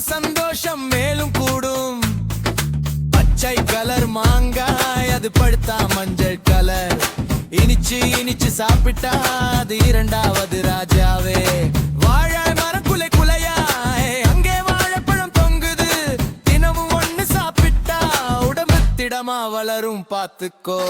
சந்தோஷம் மேலும் கூடும். பச்சை கலர் மாங்காய் அது படுத்தா மஞ்சள் கலர். இனிச்சு இனிச்சு சாப்பிட்டா அது இரண்டாவது ராஜாவே. வாழை மரம் குலை குலையாய் அங்கே வாழைப்பழம் தொங்குது. தினமும் ஒண்ணு சாப்பிட்டா உடம்பு திடமா வளரும், பாத்துக்கோ.